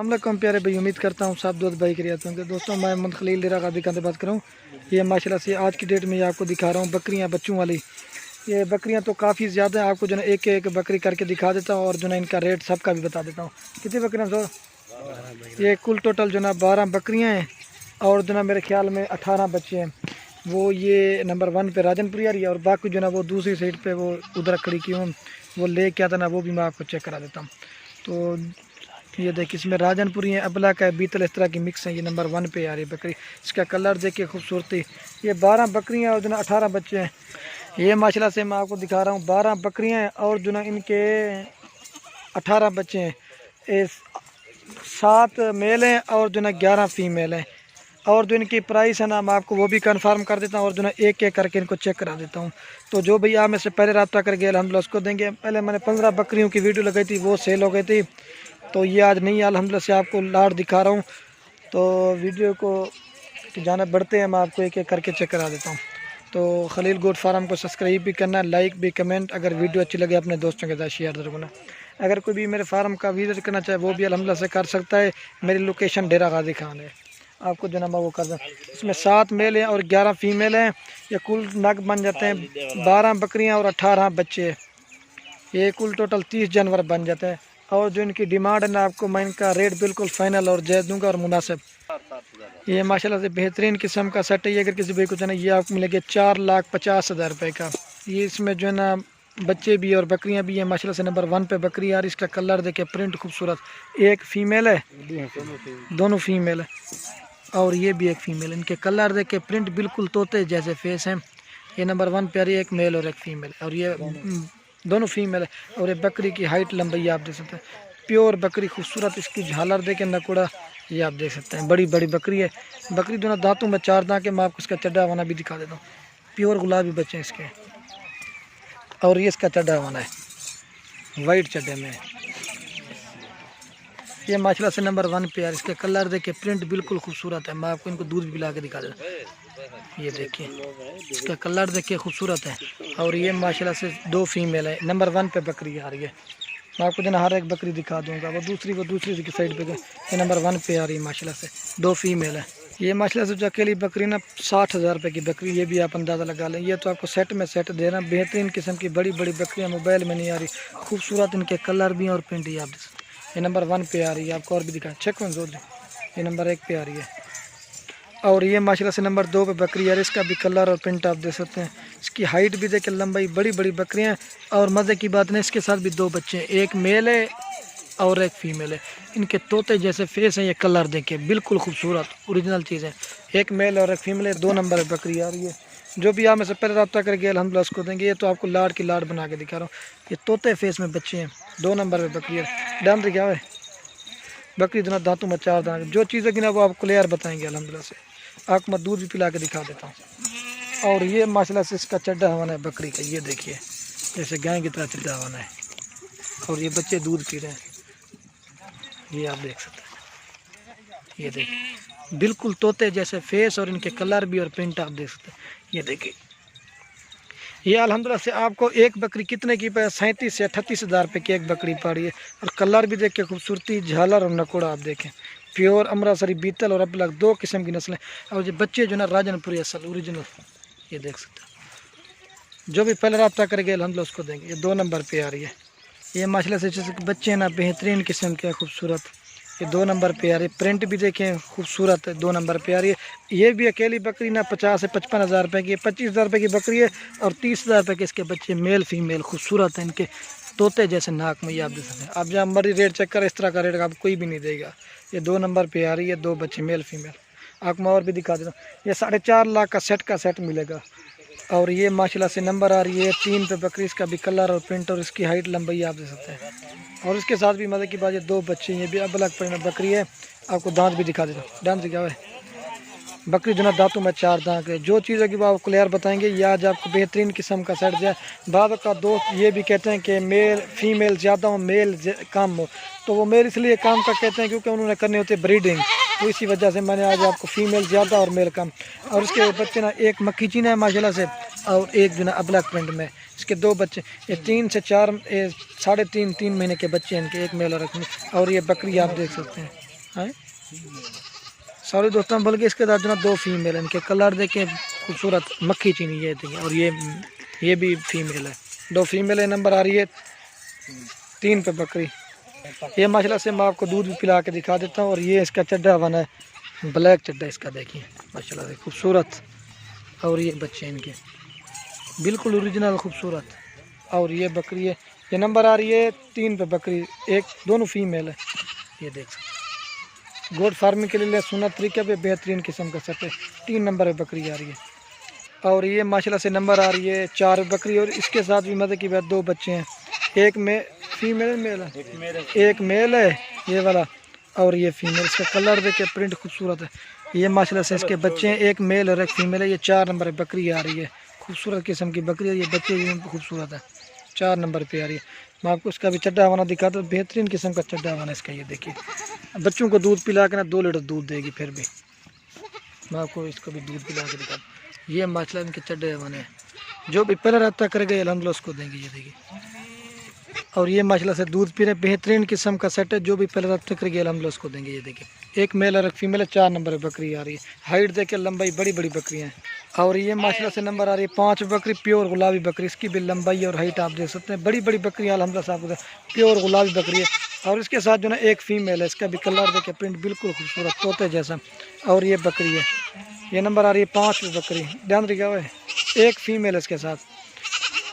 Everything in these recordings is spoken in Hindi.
अस्सलाम प्यारे भाई, उम्मीद करता हूँ सब दोस्त भाई करिए होंगे। दोस्तों मैं मोहम्मद खलील डेरा गाजी खान से बात कर रहा हूँ। ये माशाल्लाह से आज की डेट में ये आपको दिखा रहा हूँ बकरियाँ बच्चों वाली। ये बकरियाँ तो काफ़ी ज़्यादा है, आपको जो है एक एक बकरी करके दिखा देता हूँ और जो है इनका रेट सबका भी बता देता हूँ। कितनी बकरियाँ सर? ये कुल टोटल जो है 12 बकरियाँ हैं और जो है मेरे ख्याल में 18 बच्चे हैं। वो ये नंबर 1 पे राजनपुरी आ रही है और बाकी जो है वो दूसरी साइड पे वो उधर खड़ी की हूँ, वो ले क्या था ना, वो भी मैं आपको चेक करा देता हूँ। तो ये देखिए इसमें राजनपुरी है, अबला का है, बीतल, इस तरह की मिक्स है। ये नंबर 1 पे आ रही है बकरी। इसका कलर देखिए खूबसूरती। ये 12 बकरियाँ और जो है 18 बच्चे हैं। ये माशाल्लाह से मैं आपको दिखा रहा हूँ 12 बकरियाँ हैं और जो है इनके 18 बच्चे हैं। ये 7 मेल हैं और जो है 11 फीमेल हैं। और जो इनकी प्राइस है ना, मैं आपको वो भी कंफर्म कर देता हूँ और जो है एक एक करके इनको चेक करा देता हूँ। तो जो भैया में से पहले रब्ता कर गए अल्हम्दुलिल्लाह उसको देंगे। पहले मैंने 15 बकरियों की वीडियो लगाई थी, वो सेल हो गई थी। तो ये आज नहीं, अल्हम्दुलिल्लाह से आपको लाट दिखा रहा हूँ। तो वीडियो को जाना बढ़ते हैं, मैं आपको एक एक करके चेक करा देता हूँ। तो खलील गोट फार्म को सब्सक्राइब भी करना, लाइक भी, कमेंट, अगर वीडियो अच्छी लगे अपने दोस्तों के साथ शेयर जरूर करना। अगर कोई भी मेरे फार्म का विजिट करना चाहे वो भी अल्हम्दुलिल्लाह से कर सकता है। मेरी लोकेशन डेरा गाजी खान है, आपको जो ना वो कर दें। इसमें 7 मेल हैं और 11 फीमेल हैं। ये कुल नग बन जाते हैं 12 बकरियां और 18 बच्चे। ये कुल टोटल 30 जानवर बन जाते हैं। और जो इनकी डिमांड है ना, आपको मैं इनका रेट बिल्कुल फाइनल और जायज़ दूंगा और मुनासिब। ये माशाल्लाह से बेहतरीन किस्म का सेट है। ये अगर किसी भाई को चाहिए ये आपको मिलेगा 4,50,000 रुपये का। ये इसमें जो है ना बच्चे भी और बकरियां भी हैं। माशाल्लाह से नंबर 1 पे बकरी आ रही। इसका कलर देखे, प्रिंट खूबसूरत। एक फीमेल है, दोनों फीमेल है और ये भी एक फीमेल। इनके कलर देखे, प्रिंट बिल्कुल तोते जैसे फेस हैं। ये नंबर 1 पे आ रही है, एक मेल और एक फीमेल और ये दोनों फीमेल है। और ये बकरी की हाइट लंबाई आप देख सकते हैं, प्योर बकरी खूबसूरत। इसकी झालर देखे, नकुड़ा, ये आप देख सकते हैं, बड़ी बड़ी बकरी है। बकरी दोनों दांतों में 4 दांत के। मैं आपको इसका चड्डा वाना भी दिखा देता हूँ। प्योर गुलाबी बच्चे हैं इसके। और ये इसका चड्डा वाना है, वाइट चड्डे में। ये माशाल्लाह से नंबर 1 पे यार। इसके कलर देखिए, प्रिंट बिल्कुल खूबसूरत है। मैं आपको इनको दूध भी पिला के दिखा देता हूँ। ये देखिए इसका कलर देखिए खूबसूरत है। और ये माशाल्लाह से 2 फीमेल है। नंबर 1 पे बकरी आ रही है। मैं आपको जो हर एक बकरी दिखा दूंगा। वो दूसरी की साइड पे। ये नंबर 1 पे आ रही है माशाल्लाह से, 2 फीमेल है। ये माशाल्लाह से जो अकेली बकरी ना 60,000 रुपये की बकरी, ये भी आप अंदाज़ा लगा लें। ये तो आपको सेट में सेट दे रहा है। बेहतरीन किस्म की बड़ी बड़ी बकरियाँ मोबाइल में नहीं आ रही, खूबसूरत इनके कलर भी और प्रिंट ही आप देख सकते हैं। ये नंबर 1 पे आ रही है। आपको और भी दिखाएं, चेक जोर दें। ये नंबर 1 पे आ रही है। और ये माशाल्लाह से नंबर 2 पे बकरी है। इसका भी कलर और प्रिंट आप देख सकते हैं। इसकी हाइट भी देखें, लंबाई, बड़ी बड़ी बकरियाँ। और मज़े की बात नहीं, इसके साथ भी 2 बच्चे हैं, एक मेल है और एक फीमेल है। इनके तोते जैसे फेस हैं। ये कलर देखें, बिल्कुल खूबसूरत ओरिजिनल चीज़ है। एक मेल और एक फीमेल है। 2 नंबर पर बकरी आ रही है। जो भी आप में से पहले रब्ता करके अल्हम्दुलिल्लाह उसको देंगे। ये तो आपको लाड की लाड बना के दिखा रहा हूँ। ये तोते फेस में बच्चे हैं। 2 नंबर पर बकरी है। डाल क्या है बकरी इतना दांतों में 4 दांत। जो चीज़ें कि ना वो आपको क्लियर बताएंगे अल्हम्दुलिल्लाह से। आपको मैं दूध भी पिला के दिखा देता हूँ। और ये माशाल्लाह से इसका चड्डा हवाना है बकरी का। ये देखिए जैसे गाय की तरह चड्डा हवाना है। और ये बच्चे दूध पी रहे हैं, ये आप देख सकते हैं। ये देखिए बिल्कुल तोते जैसे फेस और इनके कलर भी और प्रिंट आप देख सकते हैं। ये देखिए ये अल्हम्दुलिल्लाह से आपको एक बकरी कितने की 37 से 38,000 रुपये की एक बकरी पड़ी है। और कलर भी देख के खूबसूरती, झालर और नकोड़ा आप देखें। प्योर अमृतसरी, बीतल और अबलग 2 किस्म की नस्लें। और ये बच्चे जो ना राजनपुरी असल ओरिजिनल, ये देख सकते हैं। जो भी पहले रब्ता करेंगे अल्हम्दुलिल्लाह उसको देंगे। ये 2 नंबर पे आ रही है। ये माशाल्लाह से जैसे बच्चे ना बेहतरीन किस्म के खूबसूरत। ये 2 नंबर पे आ रही है। प्रिंट भी देखें खूबसूरत है, 2 नंबर पे आ रही है। ये भी अकेली बकरी ना 50 से 55,000 रुपये की, 25,000 रुपये की बकरी है। और 30,000 रुपये के इसके बच्चे, मेल फीमेल खूबसूरत हैं। इनके तोते जैसे नाक में, ये आप देख सकते हैं। आप जहाँ मर्जी रेट चेक करें, इस तरह का रेट आप कोई भी नहीं देगा। ये 2 नंबर पे आ रही है, 2 बच्चे मेल फीमेल। आपको मैं और भी दिखा देता हूँ। ये 4.5 लाख का सेट मिलेगा। और ये माशाल्लाह से नंबर आ रही है 3 पे बकरी। इसका भी कलर और प्रिंट और इसकी हाइट लंबाई आप देख सकते हैं। और इसके साथ भी मज़े की बात, ये 2 बच्चे, ये भी अलग परिणाम बकरी है। आपको दांत भी दिखा देता हूँ। दांत क्या है बकरी जो ना दांतों में 4 दांत है। जो चीज़ है कि वो आप क्लियर बताएंगे। ये आज आपको बेहतरीन किस्म का सेट दिया। बाद का दोस्त ये भी कहते हैं कि मेल फीमेल ज़्यादा हो, मेल कम हो। तो वो मेल इसलिए काम का कहते हैं क्योंकि उन्होंने करनी होती है ब्रीडिंग। तो इसी वजह से मैंने आज आपको फीमेल ज़्यादा और मेल कम। और इसके बच्चे ना, एक मक्खी चीना है माशाल्लाह से और एक जो ना अबलग प्रिंट में। इसके 2 बच्चे, ये 3 से 4 3.5 महीने के बच्चे हैं इनके, एक मेल और एक। और ये बकरी आप देख सकते हैं, है। सॉरी दोस्तों, बल्कि इसके साथ जो ना 2 फीमेल है, इनके कलर देखें खूबसूरत मक्खी चीनी ये देखिए। और ये भी फीमेल है, 2 फीमेल है। नंबर आ रही है 3 पे बकरी। ये माशाल्लाह से मैं आपको दूध भी पिला के दिखा देता हूँ। और ये इसका चड्डा बना है, ब्लैक चड्डा इसका, देखिए माशाल्लाह से खूबसूरत। और ये बच्चे इनके बिल्कुल ओरिजिनल खूबसूरत। और ये बकरी है, ये नंबर आ रही है 3 पे बकरी, दोनों फीमेल है। ये देख सकते गोट फार्मिंग के लिए सुन्नत तरीके पे बेहतरीन किस्म का सेट है। 3 नंबर पे बकरी आ रही है। और ये माशाल्लाह से नंबर आ रही है 4 बकरी। और इसके साथ भी मतलब की बात 2 बच्चे हैं, एक में फीमेल मेल है, एक मेल है ये वाला, और ये फीमेल। इसका कलर देखिए, प्रिंट खूबसूरत है। ये माशाल्लाह से इसके बच्चे हैं, एक मेल और एक फीमेल है। ये 4 नंबर पे बकरी आ रही है, खूबसूरत किस्म की बकरी है। ये बच्चे भी खूबसूरत है, 4 नंबर पे आ रही है। मैं आपको इसका भी चड्डा वाना दिखाता हूँ, बेहतरीन किस्म का चड्डा वाना इसका। ये देखिए, बच्चों को दूध पिला के ना 2 लीटर दूध देगी। फिर भी मैं आपको इसको भी दूध पिला के दिखाता हूँ। ये माशाल्लाह इनके चड्डे वाने हैं, जो भी पहले रब्ता कर गए अल्हम्दुलिल्लाह उसको देंगे। ये देखिए, और ये माशाल्लाह से दूध पी रहे, बेहतरीन किस्म का सेट है। जो भी पहले रब्ता कर गए अल्हम्दुलिल्लाह उसको देंगे। ये देखिए, एक मेल और एक फीमेल है, 4 नंबर पे बकरी आ रही है। हाइट देखिए, लंबाई, बड़ी बड़ी बकरियाँ हैं। और ये माशाल्लाह से नंबर आ रही है 5 बकरी, प्योर गुलाबी बकरी। इसकी भी लंबाई और हाइट आप देख सकते हैं, बड़ी बड़ी बकरियाँ अल्हम्दुलिल्लाह साहब, प्योर गुलाबी बकरी है। और इसके साथ जो ना एक फीमेल है, इसका भी कलर देखिए, प्रिंट बिल्कुल खूबसूरत तोते जैसा। और ये बकरी है, ये नंबर आ रही है 5 पे बकरी। ध्यान रखिएगा हुआ है, एक फीमेल है इसके साथ,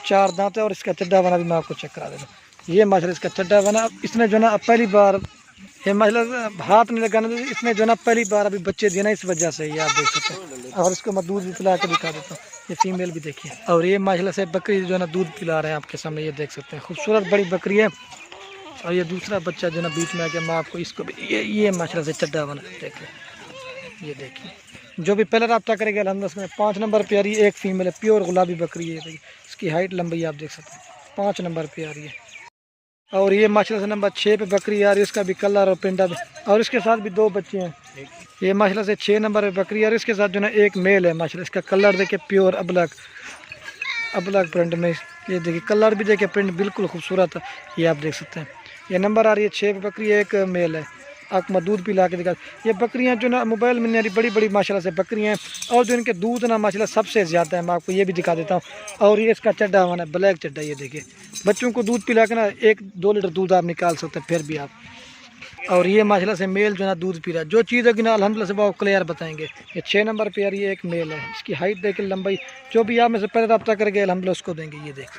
4 दांत है। और इसका चड्डा बना भी मैं आपको चेक करा देता हूँ। ये माशाल्लाह इसका चड्डा बना, इसने जो ना पहली बार, ये माशाल्लाह हाथ नहीं लगाने, इसने जो ना पहली बार अभी बच्चे दिए ना, इस वजह से ये आप देख सकते हैं। और इसको मैं दूध भी पिला के दिखा देता हूँ। ये फीमेल भी देखिए। और ये माशाल्लाह से बकरी जो है ना दूध पिला रहे हैं आपके सामने, ये देख सकते हैं, खूबसूरत बड़ी बकरी है। और ये दूसरा बच्चा जो ना बीच में आ गया, मैं आपको इसको भी, ये माशाल्लाह से चड्डा बना देखिए। ये देखिए, जो भी पहले रब्ता करेगा अल्हम्दुलिल्लाह। 5 नंबर पे आ रही है, एक फीमेल है, प्योर गुलाबी बकरी है। देखिए, इसकी हाइट लंबाई आप देख सकते हैं, 5 नंबर पे आ रही है। और ये माशाल्लाह से नंबर 6 पे बकरी आ रही है, उसका भी कलर और पिंडा भी। और इसके साथ भी 2 बच्चे हैं। ये माशाल्लाह से 6 नंबर पे बकरी आ रही है, इसके साथ जो ना एक मेल है। माशाल्लाह इसका कलर देखिए, प्योर अबलग प्रिंट में। ये देखिए, कलर भी देखिए, प्रिंट बिल्कुल खूबसूरत है, ये आप देख सकते हैं। ये नंबर आ रही है 6 पे बकरी, एक मेल है। आपको मैं दूध पिला के दिखा। ये बकरियां जो ना मोबाइल में नहीं आ रही, बड़ी बड़ी माशाल्लाह से बकरियां हैं। और जो इनके दूध ना माशाल्लाह सबसे ज़्यादा है, मैं आपको ये भी दिखा देता हूँ। और ये इसका चड्डा वाना है, ब्लैक चड्डा। ये देखिए, बच्चों को दूध पिला के ना 1-2 लीटर दूध आप निकाल सकते हैं फिर भी आप। और ये माशाल्लाह से मेल जो ना दूध पी रहा है। जो चीज़ है कि ना अल्हम्दुलिल्लाह से वो क्लियर बताएंगे। ये 6 नंबर पे आ रही है, एक मेल है। इसकी हाइट देखिए, लंबाई, जो भी आप में से पहले रब्ता करके अल्हम्दुलिल्लाह उसको देंगे। ये देख,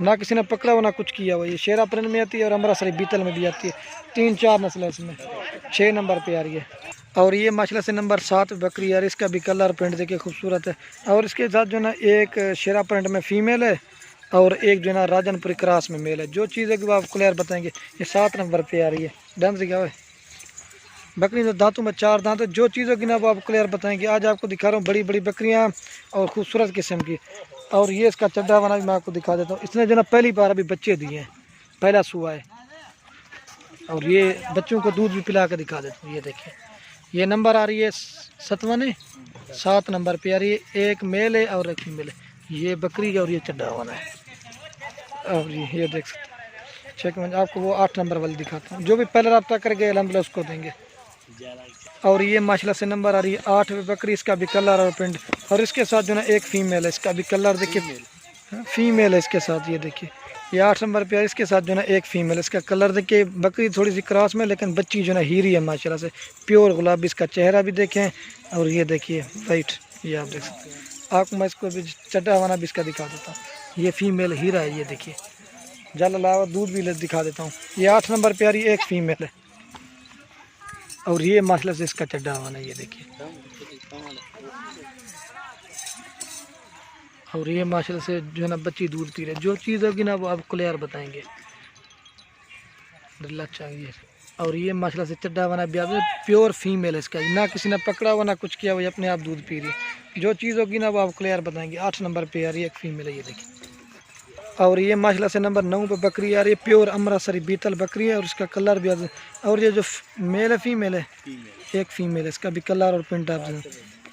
ना किसी ने पकड़ा हो ना कुछ किया हुआ। ये शेरा प्रिंट में आती है और अमृतसरी बीतल में भी आती है। 3-4 नस्ल है इसमें, 6 नंबर पे आ रही है। और ये माशाल्लाह से नंबर 7 बकरी यार, इसका भी कलर प्रिंट देखिए खूबसूरत है। और इसके साथ जो ना एक शेरा प्रिंट में फ़ीमेल है और एक जो ना राजनपुरी क्रॉस में मेल है। जो चीज़ है कि वो आप क्लियर बताएंगे। ये 7 नंबर पे आ रही है। डन से क्या है, बकरी तो दांतों में 4 दांत है। जो चीज़ होगी ना वो आप क्लियर बताएंगे। आज आपको दिखा रहा हूँ बड़ी बड़ी बकरियाँ और खूबसूरत किस्म की। और ये इसका चड्डा बना भी मैं आपको दिखा देता हूँ। इसने जो ना पहली बार अभी बच्चे दिए हैं, पहला सुआ है। और ये बच्चों को दूध भी पिला के दिखा देता हूँ। ये देखिए, ये नंबर आ रही है 7 नंबर पे आ रही है। एक मेल है और एक फीमेल है। ये बकरी है और ये चड्डा वाला है। और ये देख सकते हैं। चेक मैं आपको वो 8 नंबर वाली दिखाता हूँ। जो भी पहले रब्ता करके अल्हम्दुलिल्लाह उसको देंगे। और ये माशाल्लाह से नंबर आ रही है 8 पे बकरी। इसका भी कलर और प्रिंट। और इसके साथ जो ना एक फीमेल है, इसका भी कलर देखिए, फीमेल है इसके साथ। ये देखिए, ये 8 नंबर पे है। इसके साथ जो ना एक फीमेल है, इसका कलर देखिए, बकरी थोड़ी सी क्रॉस में, लेकिन बच्ची जो ना हीरी है माशाल्लाह से, प्योर गुलाबी। इसका चेहरा भी देखें। और ये देखिए वाइट, ये आप देख सकते हैं। आपको मैं इसको भी चड्डा वाना भी इसका दिखा देता हूँ। ये फीमेल हीरा है। ये देखिए, जल अलावा दूध भी दिखा देता हूँ। ये 8 नंबर पे आ रही है, एक फीमेल है। और ये माशाल्लाह से इसका चड्डा वाना है। ये देखिए, और ये माशाल्लाह से जो है ना बच्ची दूध पी रहे। जो चीज़ होगी ना वो आप क्लियर बताएंगे, डल्ला चाहिए। और ये माशाल्लाह से चड्डा बना भी प्योर फीमेल है इसका, ना किसी ने पकड़ा हुआ ना कुछ किया हुआ, अपने आप दूध पी रही है। जो चीज़ होगी ना वो आप क्लियर बताएंगे। 8 नंबर पे आ रही है, एक फीमेल है। ये देखिए, और ये माशाल्लाह से नंबर 9 पे बकरी आ रही है, प्योर अमृतसरी बीतल बकरी है। और इसका कलर भी और ये जो मेल है फीमेल है, एक फीमेल है। इसका भी कलर और प्रिंट आप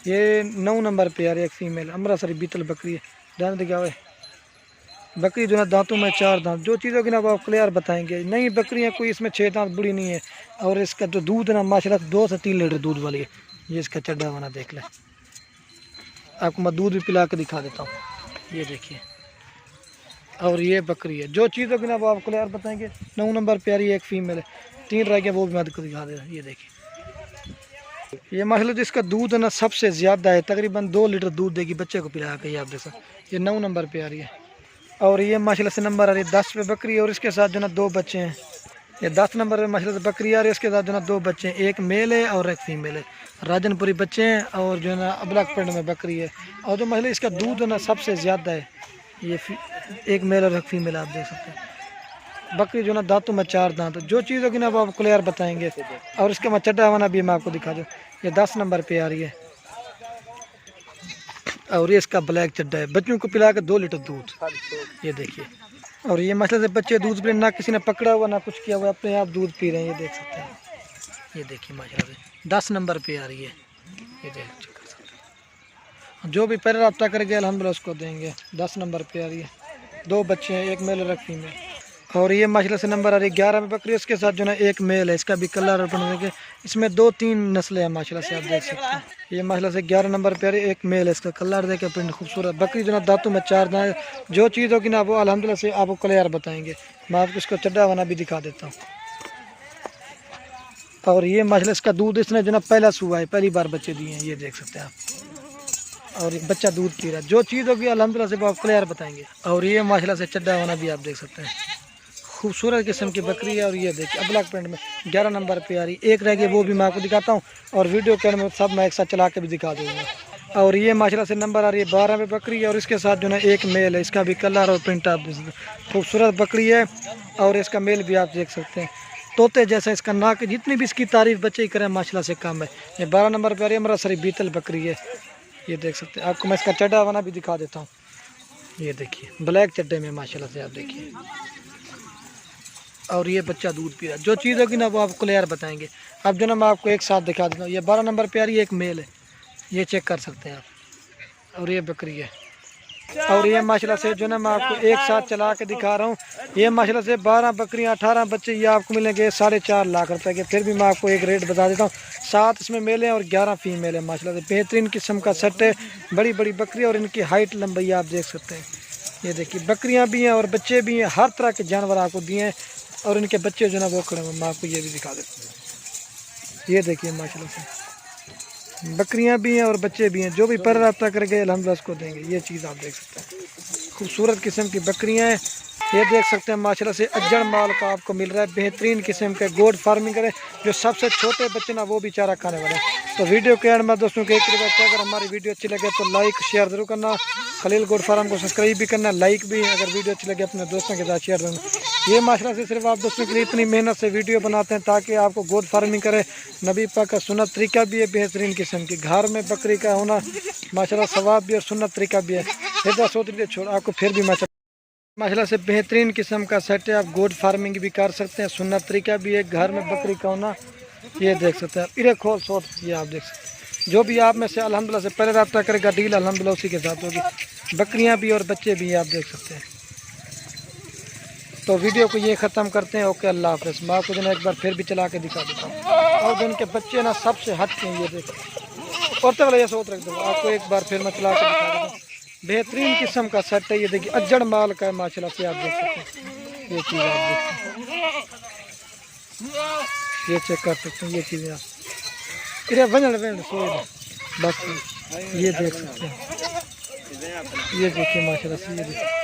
ये 9 नंबर पे आ रही है, एक फीमेल अमृतसरी बीतल बकरी है। ध्यान दिया हुआ है। बकरी जो है दांतों में 4 दांत, जो चीज़ों की ना वो आप क्लियर बताएंगे। नई बकरियाँ कोई इसमें 6 दांत बुरी नहीं है। और इसका जो दूध है ना माशाल्लाह 2 से 3 लीटर दूध वाली है। ये इसका चड्डा बना देख लें, आपको मैं दूध भी पिला के दिखा देता हूँ, ये देखिए। और ये बकरी है, जो चीज़ों की ना वो आप क्लियर बताएंगे। 9 नंबर प्यारी एक फीमेल है, 3 रह गए वो भी मैं आपको दिखा दे रहा हूँ। ये देखिए ये माशाल्लाह जिसका दूध है ना सबसे ज़्यादा है, तकरीबन 2 लीटर दूध देगी बच्चे को पिला के। ये आप देख सकते, ये 9 नंबर पे आ रही है। और ये माशाल्लाह से नंबर आ रही है 10 पे बकरी है। और इसके साथ जो ना 2 बच्चे हैं। ये 10 नंबर पे माशाल्लाह से बकरी आ रही है, इसके साथ जो ना 2 बच्चे हैं, एक मेल है और एक फीमेल है। राजनपुरी बच्चे हैं और जो है ना अबलक पिंड में बकरी है। और जो माशाल्लाह इसका दूध है ना सबसे ज़्यादा है, ये एक मेल और एक फीमेल आप देख सकते हैं। बकरी जो ना दांतों में 4 दांत, जो चीज़ों की ना वो आप क्लियर बताएंगे। और इसका मैं चड्डा वाना भी मैं आपको दिखा दूँ, ये 10 नंबर पे आ रही है। और ये इसका ब्लैक चड्डा है, बच्चों को पिला के 2 लीटर दूध, ये देखिए। और ये मसले से बच्चे दूध पी, ना किसी ने पकड़ा हुआ ना कुछ किया हुआ, अपने आप दूध पी रहे हैं, ये देख सकते हैं। ये देखिए माशाल्लाह से 10 नंबर पे आ रही है, ये देख सकते हैं। जो भी पहले रब्ता करेंगे अल्हम्दुलिल्लाह उसको देंगे। 10 नंबर पे आ रही है, 2 बच्चे हैं, एक मेल और एक फीमेल। और ये माशाल्लाह से नंबर आ रही है 11 में बकरी, इसके साथ जो ना एक मेल है, इसका भी कलर और इसमें 2-3 नस्लें हैं माशाल्लाह से आप देख सकते हैं। ये माशाल्लाह से 11 नंबर पे आ रही है, एक मेल है, इसका कलर देखे प्रिंट खूबसूरत। बकरी जो ना दांतों में 4 दांत, जो चीज़ होगी ना वो अल्हम्दुलिल्लाह से आपको क्लियर बताएंगे। मैं आपको इसको चड्डा बना भी दिखा देता हूँ। और ये माशाल्लाह इसका दूध इसने जो ना पहला सुबह है, पहली बार बच्चे दिए हैं, ये देख सकते हैं आप। और ये बच्चा दूध पी रहा है, जो चीज़ होगी अल्हम्दुलिल्लाह से वो आप क्लियर बताएंगे। और ये माशाल्लाह से चड्डा बना भी आप देख सकते हैं, खूबसूरत किस्म की बकरी है। और ये देखिए अबलक पिंड में 11 नंबर पे आ रही, एक रह गई वो भी मैं आपको दिखाता हूँ। और वीडियो के में सब मैं एक साथ चला के भी दिखा दूँगा। और ये माशाल्लाह से नंबर आ रही है 12 पे बकरी है। और इसके साथ जो ना एक मेल है, इसका भी कलर और प्रिंट आप देख सकते हैं, खूबसूरत बकरी है। और इसका मेल भी आप देख सकते हैं, तोते जैसा इसका नाक, जितनी भी इसकी तारीफ बच्चे ही करें माशाल्लाह से कम है। ये 12 नंबर पे आ रही है, हमारा सरी बीतल बकरी है, ये देख सकते हैं। आपको मैं इसका चड्डा बना भी दिखा देता हूँ, ये देखिए ब्लैक चड्डे में माशाल्लाह से आप देखिए। और ये बच्चा दूध पी रहा है, जो चीज़ होगी ना वो आपको क्लियर बताएंगे। अब जो ना मैं आपको एक साथ दिखा देता हूँ। ये 12 नंबर पे आ रही है, एक मेल है, ये चेक कर सकते हैं आप। और ये बकरी है। और ये माशाल्लाह से जो ना मैं आपको एक साथ चला के दिखा रहा हूँ। ये माशाल्लाह से 12 बकरियाँ 18 बच्चे ये आपको मिलेंगे 4.5 लाख रुपए के। फिर भी मैं आपको एक रेट बता देता हूँ, 7 इसमें मेल हैं और 11 फीमेल है। माशाल्लाह से बेहतरीन किस्म का सेट है, बड़ी बड़ी बकरी और इनकी हाइट लंबाई आप देख सकते हैं। ये देखिए बकरियाँ भी हैं और बच्चे भी हैं, हर तरह के जानवर आपको दिए हैं। और इनके बच्चे जो ना वो खड़े हैं, मैं आपको ये भी दिखा देता हूँ। ये देखिए माशाल्लाह से बकरियां भी हैं और बच्चे भी हैं, जो भी पर रब्ता करके अल्हम्दुलिल्लाह उसको देंगे। ये चीज़ आप देख सकते हैं, खूबसूरत किस्म की बकरियां हैं, ये देख सकते हैं माशाल्लाह से अज्जड़ माल का आपको मिल रहा है। बेहतरीन किस्म के गोड फार्मिंग करें, जो सबसे छोटे बच्चे ना वो भी चारा खाने वाले हैं। तो वीडियो के एंड में दोस्तों के एक रिक्वेस्ट है, अगर हमारी वीडियो अच्छी लगे तो लाइक शेयर जरूर करना। खलील गोड फार्म को सब्सक्राइब भी करना, लाइक भी, अगर वीडियो अच्छी लगे अपने दोस्तों के साथ शेयर करना। ये माशाल्लाह से सिर्फ आप दोस्तों के लिए इतनी मेहनत से वीडियो बनाते हैं ताकि आपको गोड फार्मिंग करे। नबी पाक का सुन्नत तरीका भी है बेहतरीन किस्म की, घर में बकरी का होना माशाल्लाह सवाब भी और सुन्नत तरीका भी है। इधर सोच लीजिए छोड़ आपको फिर भी माशाल्लाह से बेहतरीन किस्म का सेट है। आप गोड फार्मिंग भी कर सकते हैं, सुन्नत तरीका भी है, घर में बकरी का होना, ये देख सकते हैं। इरे खोल सोच ये आप देख सकते हैं। जो भी आप में से अल्हम्दुलिल्लाह से पहले रब्ता करेगा डील अल्हम्दुलिल्लाह उसी के साथ होगी। बकरियां भी और बच्चे भी आप देख सकते हैं। तो वीडियो को ये ख़त्म करते हैं। ओके अल्लाह हाफ़िज़। मैं आपको जो एक बार फिर भी चला के दिखा देता हूँ। और जो उनके बच्चे ना सबसे हट के ये देखो, औरतें वाला ये सोच रख दो, आपको एक बार फिर मैं चला के दिखा देता हूँ। बेहतरीन किस्म का सेट है, ये देखिए अज्जड़ माल का है माशाल्लाह से आप देख सकते हैं। ये चीज़ आप देख सकते हैं, ये चेक कर सकते हैं। ये चीज़ें आप इधर वजन बस ये देख सकते हैं। ये देखिए माशाल्लाह से, ये देखिए